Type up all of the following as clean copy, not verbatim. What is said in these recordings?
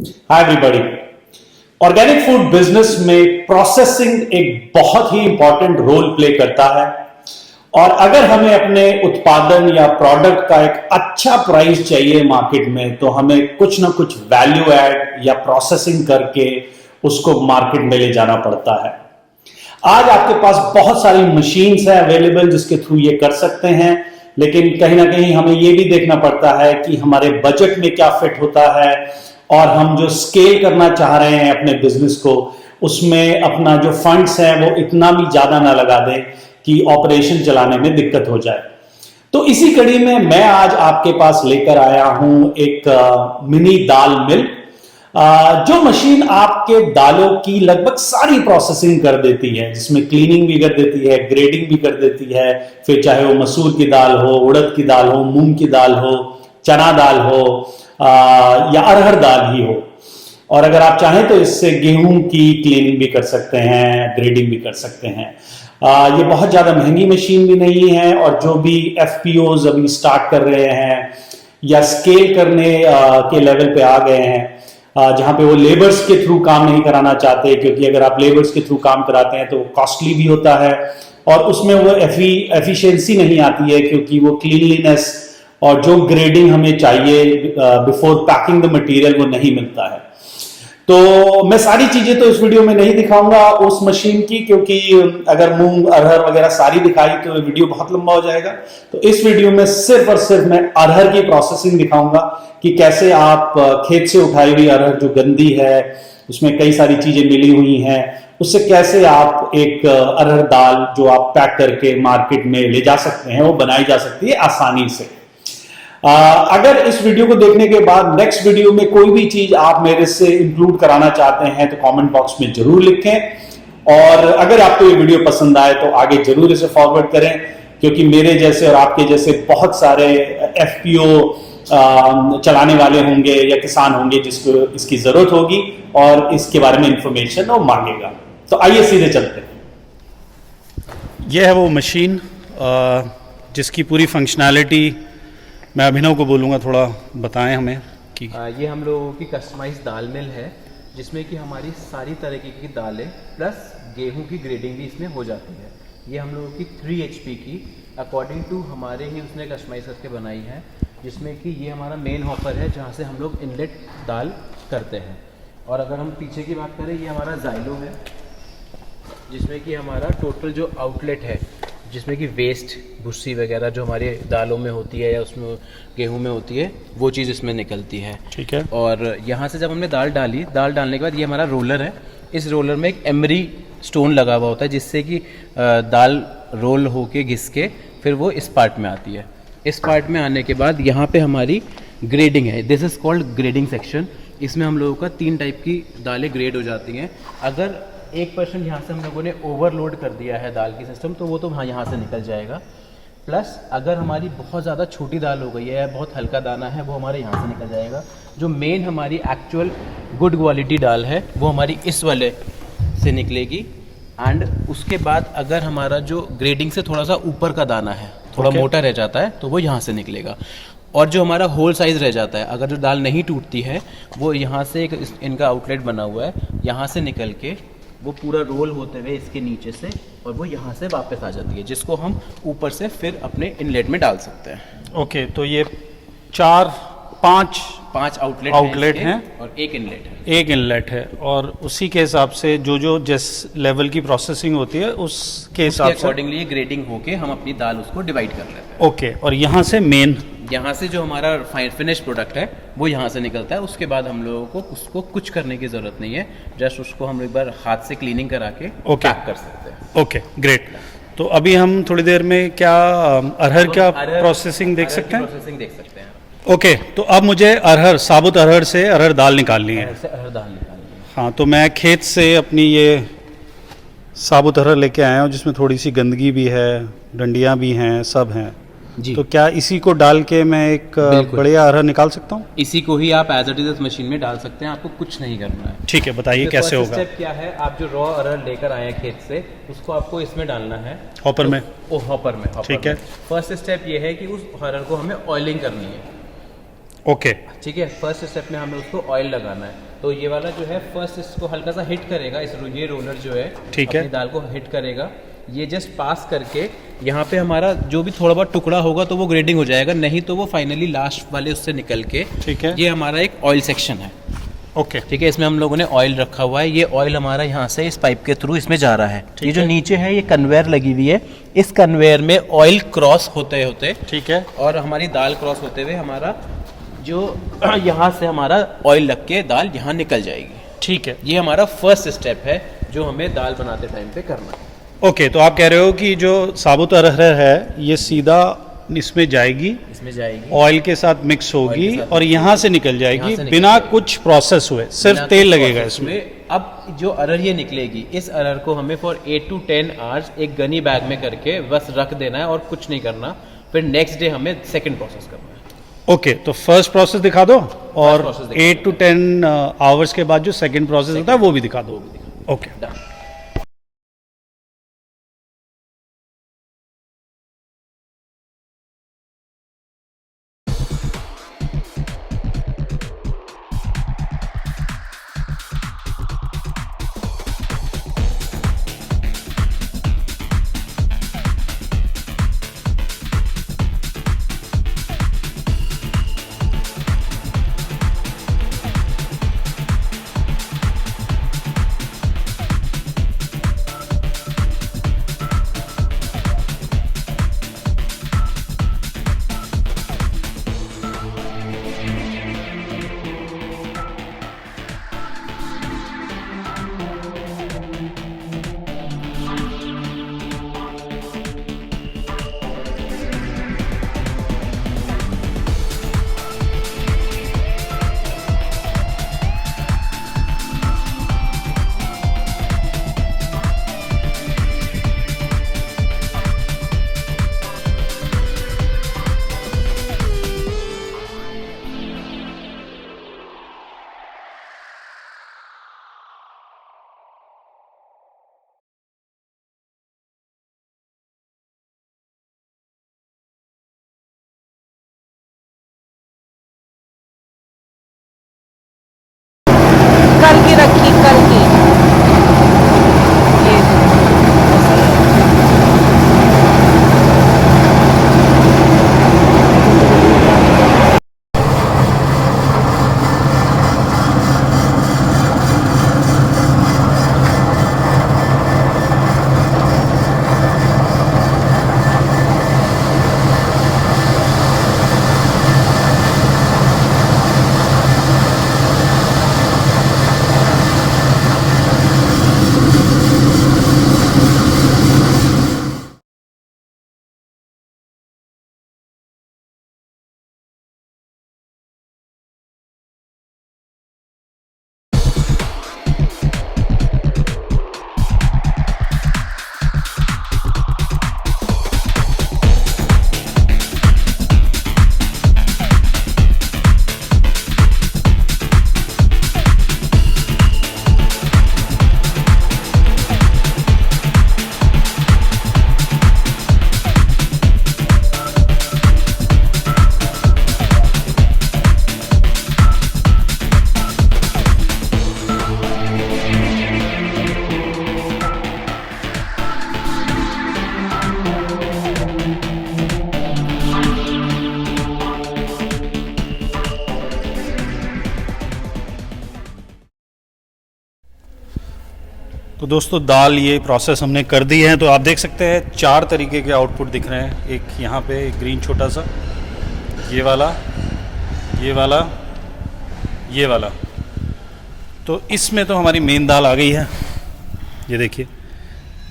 Hi everybody. Organic food business में processing एक बहुत ही इंपॉर्टेंट रोल प्ले करता है और अगर हमें अपने उत्पादन या प्रोडक्ट का एक अच्छा प्राइस चाहिए मार्केट में तो हमें कुछ ना कुछ वैल्यू ऐड या प्रोसेसिंग करके उसको मार्केट में ले जाना पड़ता है। आज आपके पास बहुत सारी मशीन्स हैं अवेलेबल जिसके थ्रू ये कर सकते हैं, लेकिन कहीं ना कहीं हमें ये भी देखना पड़ता है कि हमारे बजट में क्या फिट होता है और हम जो स्केल करना चाह रहे हैं अपने बिजनेस को उसमें अपना जो फंड्स हैं वो इतना भी ज्यादा ना लगा दें कि ऑपरेशन चलाने में दिक्कत हो जाए। तो इसी कड़ी में मैं आज आपके पास लेकर आया हूं एक मिनी दाल मिल, जो मशीन आपके दालों की लगभग सारी प्रोसेसिंग कर देती है, जिसमें क्लीनिंग भी कर देती है, ग्रेडिंग भी कर देती है। फिर चाहे वो मसूर की दाल हो, उड़द की दाल हो, मूंग की दाल हो, चना दाल हो या अरहर दाल ही हो। और अगर आप चाहें तो इससे गेहूं की क्लीनिंग भी कर सकते हैं, ग्रेडिंग भी कर सकते हैं। ये बहुत ज्यादा महंगी मशीन भी नहीं है और जो भी एफपीओज अभी स्टार्ट कर रहे हैं या स्केल करने के लेवल पे आ गए हैं, जहां पे वो लेबर्स के थ्रू काम नहीं कराना चाहते, क्योंकि अगर आप लेबर्स के थ्रू काम कराते हैं तो वो कॉस्टली भी होता है और उसमें वो एफिशिएंसी नहीं आती है, क्योंकि वो क्लीनलीनेस और जो ग्रेडिंग हमें चाहिए बिफोर पैकिंग द मटेरियल वो नहीं मिलता है। तो मैं सारी चीजें तो इस वीडियो में नहीं दिखाऊंगा उस मशीन की, क्योंकि अगर मूंग अरहर वगैरह सारी दिखाई तो वीडियो बहुत लंबा हो जाएगा। तो इस वीडियो में सिर्फ और सिर्फ मैं अरहर की प्रोसेसिंग दिखाऊंगा कि कैसे आप खेत से उठाई हुई अरहर जो गंदी है, उसमें कई सारी चीजें मिली हुई हैं, उससे कैसे आप एक अरहर दाल जो आप पैक करके मार्केट में ले जा सकते हैं वो बनाई जा सकती है आसानी से। अगर इस वीडियो को देखने के बाद नेक्स्ट वीडियो में कोई भी चीज आप मेरे से इंक्लूड कराना चाहते हैं तो कमेंट बॉक्स में जरूर लिखें और अगर आपको ये वीडियो पसंद आए तो आगे जरूर इसे फॉरवर्ड करें, क्योंकि मेरे जैसे और आपके जैसे बहुत सारे एफपीओ चलाने वाले होंगे या किसान होंगे जिसको इसकी जरूरत होगी और इसके बारे में इंफॉर्मेशन वो मांगेगा। तो आइए सीधे चलते हैं। यह है वो मशीन जिसकी पूरी फंक्शनैलिटी मैं अभिनव को बोलूँगा थोड़ा बताएं हमें कि ये हम लोगों की कस्टमाइज दाल मिल है, जिसमें कि हमारी सारी तरीके की दालें प्लस गेहूं की ग्रेडिंग भी इसमें हो जाती है। ये हम लोगों की 3 HP की अकॉर्डिंग टू हमारे ही उसने कस्टमाइज करके बनाई है, जिसमें कि ये हमारा मेन हॉपर है जहाँ से हम लोग इनलेट दाल करते हैं। और अगर हम पीछे की बात करें, ये हमारा जाइलो है, जिसमें कि हमारा टोटल जो आउटलेट है, जिसमें कि वेस्ट भुस्सी वगैरह जो हमारी दालों में होती है या उसमें गेहूं में होती है वो चीज़ इसमें निकलती है। ठीक है। और यहाँ से जब हमने दाल डाली, दाल डालने के बाद ये हमारा रोलर है। इस रोलर में एक एमरी स्टोन लगा हुआ होता है, जिससे कि दाल रोल होके घिस के फिर वो इस पार्ट में आती है। इस पार्ट में आने के बाद यहाँ पे हमारी ग्रेडिंग है। This is called grading section. इसमें हम लोगों का 3 टाइप की दालें ग्रेड हो जाती हैं। अगर 1% यहाँ से हम लोगों ने ओवरलोड कर दिया है दाल की सिस्टम तो वो तो हाँ यहाँ से निकल जाएगा। प्लस अगर हमारी बहुत ज़्यादा छोटी दाल हो गई है या बहुत हल्का दाना है वो हमारे यहाँ से निकल जाएगा। जो मेन हमारी एक्चुअल गुड क्वालिटी दाल है वो हमारी इस वाले से निकलेगी। एंड उसके बाद अगर हमारा जो ग्रेडिंग से थोड़ा सा ऊपर का दाना है, थोड़ा मोटा रह जाता है, तो वो यहाँ से निकलेगा। और जो हमारा होल साइज़ रह जाता है, अगर जो दाल नहीं टूटती है वो यहाँ से एक इनका आउटलेट बना हुआ है, यहाँ से निकल के वो पूरा रोल होते हुए इसके नीचे से और वो यहाँ से वापस आ जाती है, जिसको हम ऊपर से फिर अपने इनलेट में डाल सकते हैं। ओके, तो ये 5 आउटलेट हैं और एक इनलेट है। और उसी के हिसाब से जो जिस लेवल की प्रोसेसिंग होती है उसके हिसाब से अकॉर्डिंगली ये ग्रेडिंग होके हम अपनी दाल उसको डिवाइड कर लेते हैं। ओके, और यहाँ से यहाँ से जो हमारा फिनिश प्रोडक्ट है वो यहाँ से निकलता है। उसके बाद हम लोगों को उसको कुछ करने की ज़रूरत नहीं है, जस्ट उसको हम एक बार हाथ से क्लीनिंग करा के पैक कर सकते हैं। Okay, great. तो अभी हम थोड़ी देर में क्या अरहर का प्रोसेसिंग देख सकते हैं? ओके, तो अब मुझे साबुत अरहर से अरहर दाल निकालनी है। हाँ, तो मैं खेत से अपनी ये साबुत अरहर लेके आया हूँ, जिसमें थोड़ी सी गंदगी भी है, डंडियाँ भी हैं, सब हैं जी। तो क्या इसी को डाल के मैं एक बढ़िया अरहर निकाल सकता हूँ? इसी को ही आप एज इट इज मशीन में डाल सकते हैं, आपको कुछ नहीं करना है। ठीक है, बताइए कैसे होगा। स्टेप क्या है, आप जो रॉ अरहर लेकर आए हैं खेत से, उसको आपको इसमें डालना है, हॉपर में। हॉपर में। ठीक है। फर्स्ट स्टेप ये है कि उस अरहर को हमें ऑयलिंग करनी है। ओके, ठीक है। फर्स्ट स्टेप में हमें उसको ऑयल लगाना है। तो ये वाला जो है फर्स्ट इसको हल्का सा हिट करेगा, ये रोलर जो है ठीक है, अपनी दाल को हिट करेगा। ये जस्ट पास करके यहाँ पे हमारा जो भी थोड़ा बहुत टुकड़ा होगा तो वो ग्रेडिंग हो जाएगा, नहीं तो वो फाइनली लास्ट वाले उससे निकल के, ठीक है, ये हमारा एक ऑयल सेक्शन है। ओके, ठीक है, इसमें हम लोगों ने ऑयल रखा हुआ है। ये ऑयल हमारा यहाँ से इस पाइप के थ्रू इसमें जा रहा है। ये जो नीचे है ये कन्वेयर लगी हुई है, इस कन्वेयर में ऑयल क्रॉस होते होते, ठीक है, और हमारी दाल क्रॉस होते हुए हमारा जो यहाँ से हमारा ऑयल लग के दाल यहाँ निकल जाएगी। ठीक है। ये हमारा फर्स्ट स्टेप है जो हमें दाल बनाते टाइम पे करना है। ओके, तो आप कह रहे हो कि जो साबुत अरहर है ये सीधा इसमें जाएगी, ऑयल के साथ मिक्स होगी और यहाँ से निकल जाएगी बिना कुछ प्रोसेस हुए, सिर्फ तेल लगेगा इसमें। अब जो अरहर ये निकलेगी, इस अरहर को हमें फॉर 8 to 10 आवर्स एक गनी बैग में करके बस रख देना है और कुछ नहीं करना। फिर नेक्स्ट डे हमें सेकंड प्रोसेस करना है। ओके, तो फर्स्ट प्रोसेस दिखा दो और 8 to 10 आवर्स के बाद जो सेकंड प्रोसेस होता है वो भी दिखा दो। ओके, कल की रखी, कल की ये तो दोस्तों दाल ये प्रोसेस हमने कर दी है। तो आप देख सकते हैं 4 तरीके के आउटपुट दिख रहे हैं। एक यहाँ पे एक ग्रीन छोटा सा, ये वाला, ये वाला, ये वाला। तो इसमें तो हमारी मेन दाल आ गई है। ये देखिए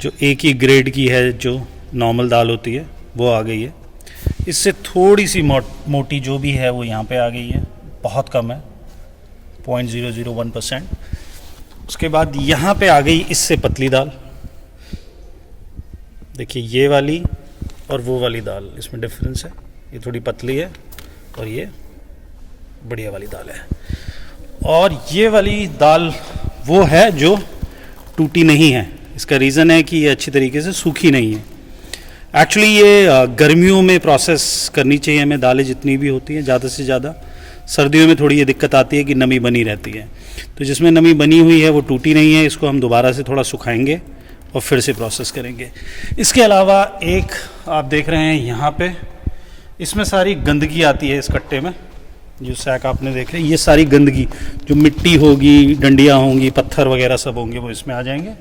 जो एक ही ग्रेड की है, जो नॉर्मल दाल होती है वो आ गई है। इससे थोड़ी सी मोटी जो भी है वो यहाँ पे आ गई है, बहुत कम है, 0.001%। उसके बाद यहाँ पे आ गई इससे पतली दाल। देखिए ये वाली और वो वाली दाल, इसमें डिफरेंस है। ये थोड़ी पतली है और ये बढ़िया वाली दाल है। और ये वाली दाल वो है जो टूटी नहीं है। इसका रीज़न है कि ये अच्छी तरीके से सूखी नहीं है। एक्चुअली ये गर्मियों में प्रोसेस करनी चाहिए हमें, दालें जितनी भी होती हैं ज़्यादा से ज़्यादा सर्दियों में थोड़ी ये दिक्कत आती है कि नमी बनी रहती है। तो जिसमें नमी बनी हुई है वो टूटी नहीं है, इसको हम दोबारा से थोड़ा सुखाएंगे और फिर से प्रोसेस करेंगे। इसके अलावा एक आप देख रहे हैं यहाँ पे, इसमें सारी गंदगी आती है इस कट्टे में, जो सैक आपने देख रहे हैं, ये सारी गंदगी जो मिट्टी होगी, डंडियाँ होंगी, पत्थर वगैरह सब होंगे, वो इसमें आ जाएंगे।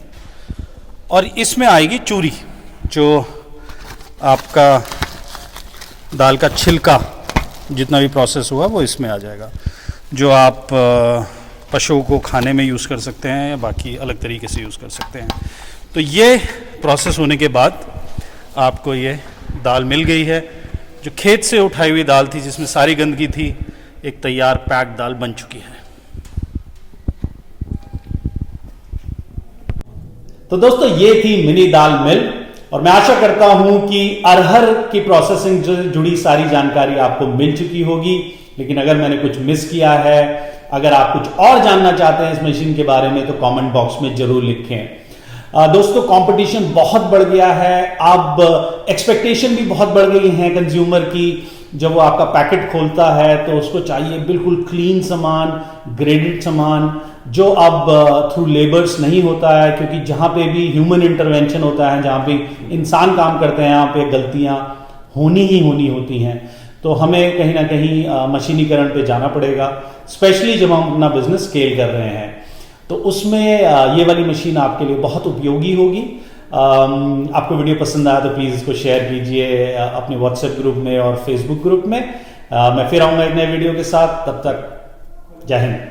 और इसमें आएगी चूरी, जो आपका दाल का छिलका जितना भी प्रोसेस हुआ वो इसमें आ जाएगा, जो आप पशुओं को खाने में यूज़ कर सकते हैं या बाकी अलग तरीके से यूज़ कर सकते हैं। तो ये प्रोसेस होने के बाद आपको ये दाल मिल गई है, जो खेत से उठाई हुई दाल थी जिसमें सारी गंदगी थी, एक तैयार पैक दाल बन चुकी है। तो दोस्तों ये थी मिनी दाल मिल, और मैं आशा करता हूं कि अरहर की प्रोसेसिंग से जुड़ी सारी जानकारी आपको मिल चुकी होगी। लेकिन अगर मैंने कुछ मिस किया है, अगर आप कुछ और जानना चाहते हैं इस मशीन के बारे में, तो कमेंट बॉक्स में जरूर लिखें। दोस्तों कंपटीशन बहुत बढ़ गया है, अब एक्सपेक्टेशन भी बहुत बढ़ गई है कंज्यूमर की। जब वो आपका पैकेट खोलता है तो उसको चाहिए बिल्कुल क्लीन सामान, ग्रेडेड सामान, जो अब थ्रू लेबर्स नहीं होता है, क्योंकि जहाँ पे भी ह्यूमन इंटरवेंशन होता है, जहाँ पे इंसान काम करते हैं, यहाँ पे गलतियाँ होनी ही होनी होती हैं। तो हमें कहीं ना कहीं मशीनीकरण पे जाना पड़ेगा, स्पेशली जब हम अपना बिजनेस स्केल कर रहे हैं। तो उसमें ये वाली मशीन आपके लिए बहुत उपयोगी होगी। आपको वीडियो पसंद आया तो प्लीज़ इसको शेयर कीजिए अपने व्हाट्सएप ग्रुप में और फेसबुक ग्रुप में। मैं फिर आऊँगा एक नए वीडियो के साथ, तब तक जय हिंद।